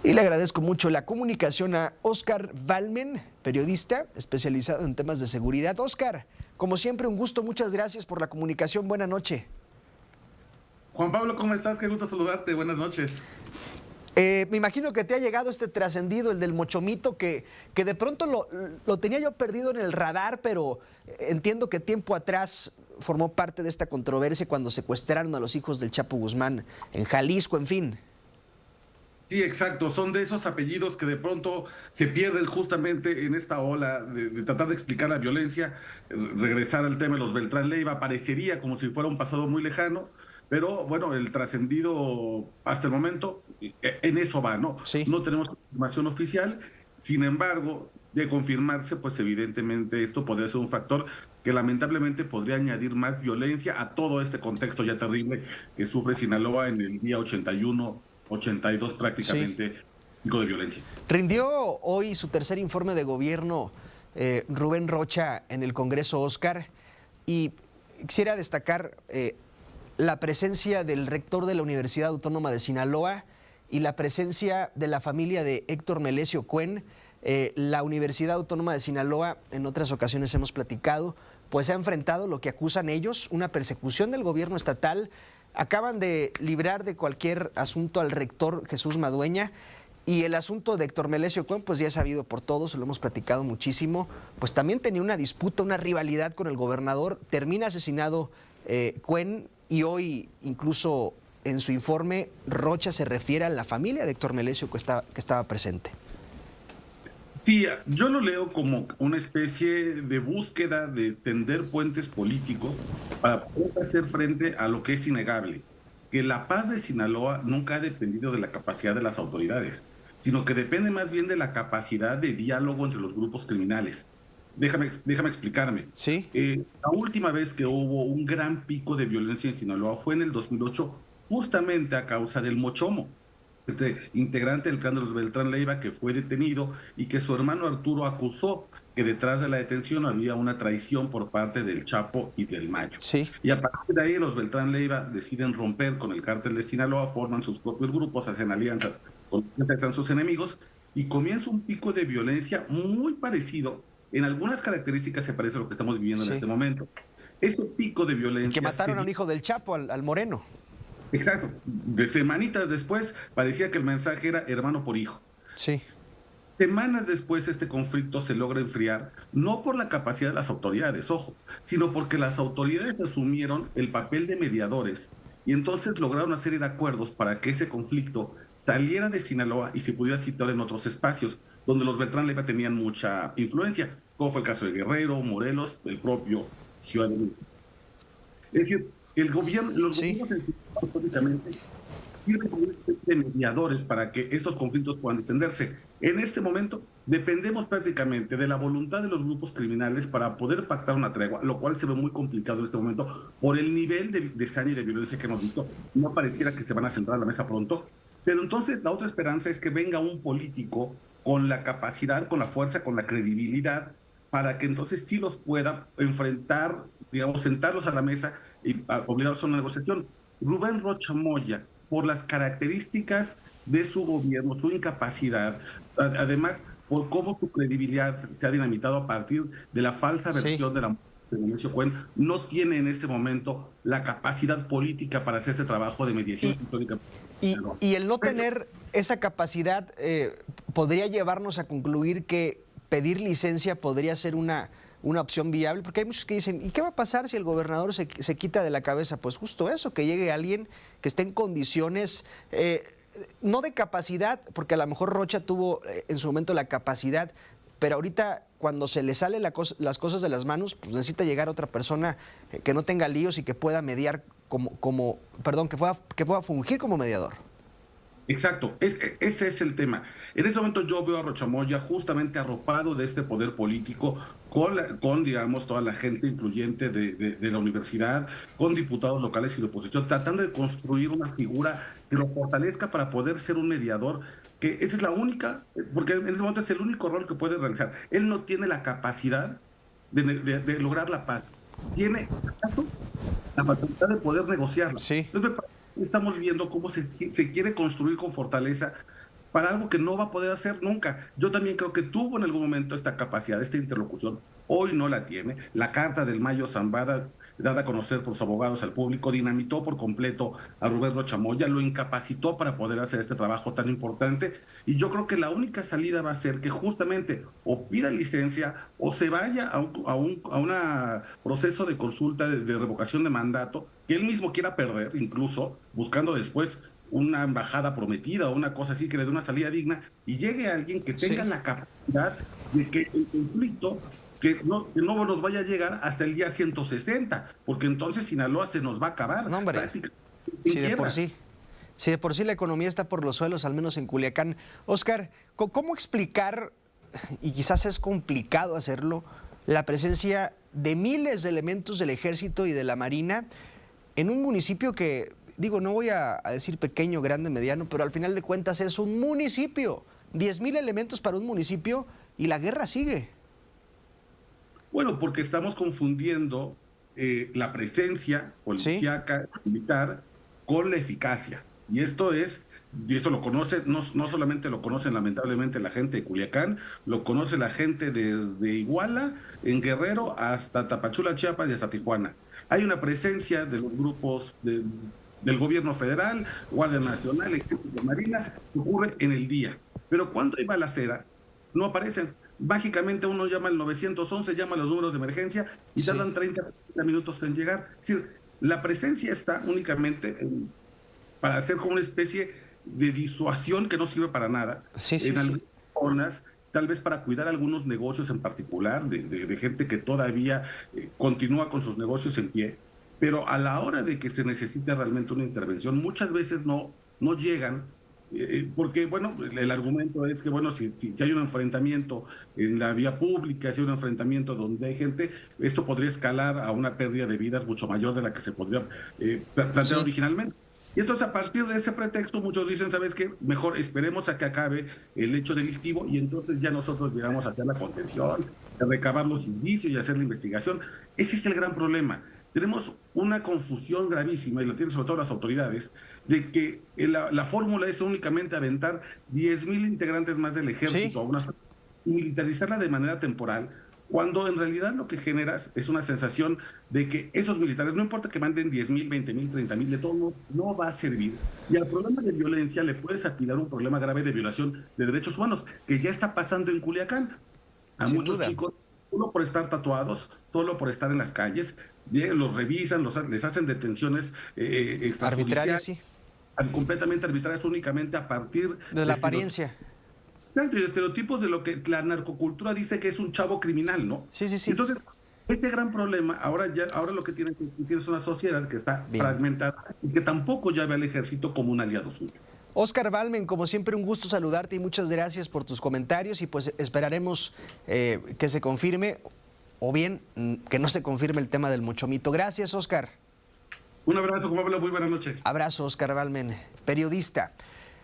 Y le agradezco mucho la comunicación a Óscar Valmen, periodista especializado en temas de seguridad. Óscar, como siempre, un gusto, muchas gracias por la comunicación. Buena noche. Juan Pablo, ¿cómo estás? Qué gusto saludarte. Buenas noches. Me imagino que te ha llegado este trascendido, el del Mochomito, que de pronto lo tenía yo perdido en el radar, pero entiendo que tiempo atrás formó parte de esta controversia cuando secuestraron a los hijos del Chapo Guzmán en Jalisco, en fin. Sí, exacto. Son de esos apellidos que de pronto se pierden justamente en esta ola de tratar de explicar la violencia, regresar al tema de los Beltrán Leiva. Parecería como si fuera un pasado muy lejano, pero bueno, el trascendido hasta el momento en eso va, ¿no? Sí. No tenemos información oficial. Sin embargo, de confirmarse, pues evidentemente esto podría ser un factor que lamentablemente podría añadir más violencia a todo este contexto ya terrible que sufre Sinaloa en el día 81, 82 Sí. prácticamente, pico de violencia. Rindió hoy su tercer informe de gobierno Rubén Rocha en el Congreso, Óscar, y quisiera destacar la presencia del rector de la Universidad Autónoma de Sinaloa y la presencia de la familia de Héctor Melesio Cuen. La Universidad Autónoma de Sinaloa, en otras ocasiones hemos platicado, pues ha enfrentado lo que acusan ellos, una persecución del gobierno estatal. Acaban de librar de cualquier asunto al rector Jesús Madueña. Y el asunto de Héctor Melesio Cuen, pues ya es sabido por todos, lo hemos platicado muchísimo, pues también tenía una disputa, una rivalidad con el gobernador. Termina asesinado Cuen, y hoy incluso en su informe Rocha se refiere a la familia de Héctor Melesio que estaba presente. Sí, yo lo leo como una especie de búsqueda de tender puentes políticos para poder hacer frente a lo que es innegable, que la paz de Sinaloa nunca ha dependido de la capacidad de las autoridades, sino que depende más bien de la capacidad de diálogo entre los grupos criminales. Déjame explicarme. Sí, La última vez que hubo un gran pico de violencia en Sinaloa fue en el 2008, justamente a causa del Mochomo, este integrante del clan de los Beltrán Leiva que fue detenido y que su hermano Arturo acusó que detrás de la detención había una traición por parte del Chapo y del Mayo. sí. Y a partir de ahí los Beltrán Leiva deciden romper con el cártel de Sinaloa, forman sus propios grupos, hacen alianzas con sus enemigos y comienza un pico de violencia muy parecido, en algunas características se parece a lo que estamos viviendo en Sí. este momento. Ese pico de Y que violencia mataron a un hijo del Chapo, al Moreno. exacto, de semanitas después parecía que el mensaje era hermano por hijo. Sí, Semanas después este conflicto se logra enfriar, no por la capacidad de las autoridades, ojo, sino porque las autoridades asumieron el papel de mediadores y entonces lograron una serie de acuerdos para que ese conflicto saliera de Sinaloa y se pudiera situar en otros espacios donde los Beltrán Leiva tenían mucha influencia, como fue el caso de Guerrero, Morelos, el propio Ciudad de México. Es decir, los sí. gobiernos históricamente sirven como una especie de mediadores para que estos conflictos puedan defenderse. En este momento dependemos prácticamente de la voluntad de los grupos criminales para poder pactar una tregua, lo cual se ve muy complicado en este momento por el nivel de saña y de violencia que hemos visto. No pareciera que se van a sentar a la mesa pronto, pero entonces la otra esperanza es que venga un político con la capacidad, con la fuerza, con la credibilidad, para que entonces sí los pueda enfrentar, digamos, sentarlos a la mesa y obligarlos a una negociación. Rubén Rocha Moya, por las características de su gobierno, su incapacidad, además por cómo su credibilidad se ha dinamitado a partir de la falsa Sí. versión de la muerte de Melesio Cuen, no tiene en este momento la capacidad política para hacer ese trabajo de mediación Y, histórica. y el no tener esa capacidad podría llevarnos a concluir que pedir licencia podría ser una opción viable, porque hay muchos que dicen, ¿y qué va a pasar si el gobernador se quita de la cabeza? Pues justo eso, que llegue alguien que esté en condiciones, no de capacidad, porque a lo mejor Rocha tuvo en su momento la capacidad, pero ahorita cuando se le sale las cosas de las manos, pues necesita llegar otra persona que no tenga líos y que pueda mediar que pueda fungir como mediador. Exacto, ese es el tema. En ese momento yo veo a Rochamoya justamente arropado de este poder político, con digamos, toda la gente influyente de la universidad, con diputados locales y de oposición, tratando de construir una figura que lo fortalezca para poder ser un mediador, que esa es la única, porque en ese momento es el único rol que puede realizar. Él no tiene la capacidad de lograr la paz. Tiene, ¿acaso?, la facultad de poder negociarla. Sí. Entonces, estamos viendo cómo se quiere construir con fortaleza para algo que no va a poder hacer nunca. Yo también creo que tuvo en algún momento esta capacidad, esta interlocución. Hoy no la tiene. La carta del Mayo Zambada, dada a conocer por sus abogados al público, dinamitó por completo a Rubén Rocha Moya, lo incapacitó para poder hacer este trabajo tan importante. Y yo creo que la única salida va a ser que justamente o pida licencia o se vaya a un proceso de consulta de revocación de mandato que él mismo quiera perder, incluso buscando después una embajada prometida o una cosa así que le dé una salida digna y llegue alguien que tenga Sí. la capacidad de que el conflicto que no nos vaya a llegar hasta el día 160, porque entonces Sinaloa se nos va a acabar No, hombre, prácticamente en si de por quiebra. sí. Si de por sí la economía está por los suelos, al menos en Culiacán. Óscar, ¿cómo explicar, y quizás es complicado hacerlo, la presencia de miles de elementos del Ejército y de la Marina en un municipio que, digo, no voy a decir pequeño, grande, mediano, pero al final de cuentas es un municipio? 10,000 elementos para un municipio y la guerra sigue. Bueno, porque estamos confundiendo la presencia Sí, policíaca, militar, con la eficacia. Y esto lo conoce, no solamente lo conocen lamentablemente la gente de Culiacán, lo conoce la gente desde Iguala, en Guerrero, hasta Tapachula, Chiapas y hasta Tijuana. Hay una presencia de los grupos del gobierno federal, Guardia Nacional, Ejército, Marina, que ocurre en el día. Pero cuando hay balacera, no aparecen. Mágicamente uno llama al 911, llama a los números de emergencia y sí, tardan 30 minutos en llegar. Es decir, la presencia está únicamente para hacer como una especie de disuasión que no sirve para nada sí, sí, en sí. algunas zonas, tal vez para cuidar algunos negocios en particular, de gente que todavía continúa con sus negocios en pie, pero a la hora de que se necesite realmente una intervención, muchas veces no llegan, porque, bueno, el argumento es que, bueno, si hay un enfrentamiento en la vía pública, si hay un enfrentamiento donde hay gente, esto podría escalar a una pérdida de vidas mucho mayor de la que se podría plantear Sí. originalmente. Y entonces a partir de ese pretexto muchos dicen, ¿sabes qué? Mejor esperemos a que acabe el hecho delictivo y entonces ya nosotros llegamos a hacer la contención, a recabar los indicios y hacer la investigación. Ese es el gran problema. Tenemos una confusión gravísima, y la tienen sobre todo las autoridades, de que la fórmula es únicamente aventar 10,000 integrantes más del ejército Sí, a una zona y militarizarla de manera temporal, cuando en realidad lo que generas es una sensación de que esos militares, no importa que manden 10,000, 20,000, 30,000, de todo no va a servir. Y al problema de violencia le puedes apilar un problema grave de violación de derechos humanos, que ya está pasando en Culiacán. A sin muchos duda. chicos, solo por estar tatuados, solo por estar en las calles, los revisan, les hacen detenciones Arbitraria, extrajudiciales, sí. completamente arbitrarias únicamente a partir De de la estereotipos. apariencia. Exacto, y estereotipos de lo que la narcocultura dice que es un chavo criminal, ¿no? Sí, sí, sí. Entonces, ese gran problema, ahora lo que tienes una sociedad que está Bien. fragmentada y que tampoco ya ve al ejército como un aliado suyo. Óscar Balmen, como siempre, un gusto saludarte y muchas gracias por tus comentarios y pues esperaremos que se confirme o bien que no se confirme el tema del Mochomito. Gracias, Óscar. Un abrazo, como habla, muy buena noche. Abrazo, Óscar Balmen, periodista.